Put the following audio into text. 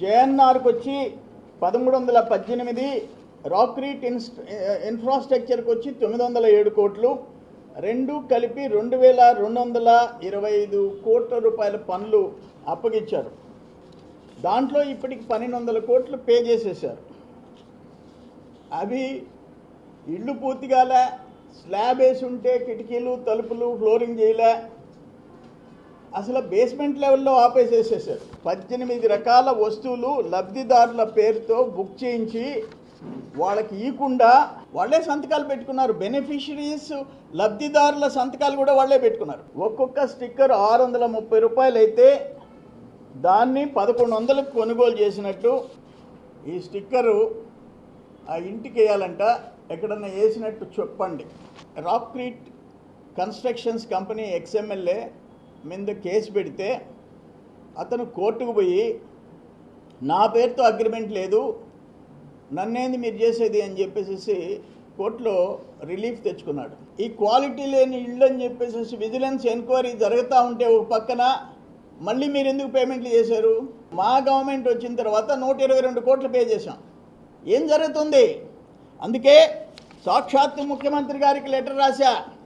జేఎన్ఆర్కి వచ్చి 1318, రాక్రీట్ ఇన్ఫ్రాస్ట్రక్చర్కి వచ్చి 907 కోట్లు, రెండు కలిపి 2225 కోట్ల రూపాయల పనులు అప్పగించారు. దాంట్లో ఇప్పటికి 1200 కోట్లు పే చేసేసారు. అవి ఇళ్ళు పూర్తిగాలే, స్లాబ్ వేసి ఉంటే కిటికీలు తలుపులు ఫ్లోరింగ్ చేయలే, అసలు బేస్మెంట్ లెవెల్లో ఆపేసేసేసారు. 18 రకాల వస్తువులు లబ్ధిదారుల పేరుతో బుక్ చేయించి వాళ్ళకి ఇవ్వకుండా వాళ్ళే సంతకాలు పెట్టుకున్నారు. బెనిఫిషరీస్ లబ్ధిదారుల సంతకాలు కూడా వాళ్ళే పెట్టుకున్నారు. ఒక్కొక్క స్టిక్కర్ 630 రూపాయలు అయితే దాన్ని 1100కు కొనుగోలు చేసినట్టు ఈ స్టిక్కరు ఆ ఇంటికి వేయాలంట. ఎక్కడన్నా వేసినట్టు చెప్పండి. రాక్రీట్ కన్స్ట్రక్షన్స్ కంపెనీ ఎక్స్ఎమ్మెల్యే మీద కేసు పెడితే అతను కోర్టుకు పోయి నా పేరుతో అగ్రిమెంట్ లేదు, నన్నేంది మీరు చేసేది అని చెప్పేసి కోర్టులో రిలీఫ్ తెచ్చుకున్నాడు. ఈ క్వాలిటీ లేని ఇళ్ళు అని చెప్పేసి విజిలెన్స్ ఎంక్వైరీ జరుగుతూ ఉంటే ఒక పక్కన మళ్ళీ మీరు ఎందుకు పేమెంట్లు చేశారు? మా గవర్నమెంట్ వచ్చిన తర్వాత 122 కోట్లు పే చేశాం. ఏం జరుగుతుంది? అందుకే సాక్షాత్తు ముఖ్యమంత్రి గారికి లెటర్ రాశా.